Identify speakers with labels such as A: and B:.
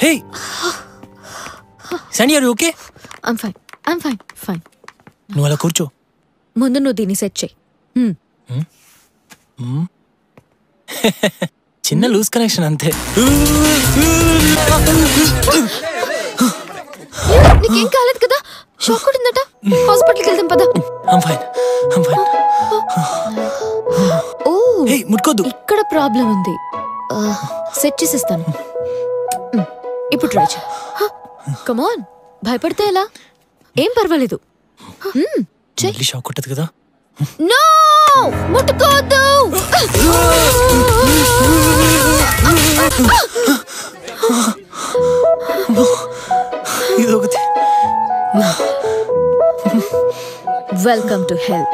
A: Hey Sandy, are you okay?
B: I'm fine.
A: నువ్వు అలా కూర్చో.
B: ముందు నువ్వు దీన్ని సెట్ చేయి.
A: చిన్న లూజ్ కనెక్షన్ అంతే.
B: నీకేం కాలేదు కదా? షాక్ కొట్టిందట. హాస్పిటల్కి వెళ్దాం పద.
A: I'm fine.
B: ఓ
A: ముట్టుకోద్దు.
B: ఇక్కడ ప్రాబ్లం ఉంది. సెట్ చేసిస్తాను. ఇప్పుడు ట్రై చేయి. కమ్ ఆన్, భయపడితే ఎలా? ఏం పర్వాలేదు.
A: షాక్ కొట్టదు కదా?
B: నో, ముట్టుకోవద్దు.
A: ఇదొకటి.
B: Welcome to hell.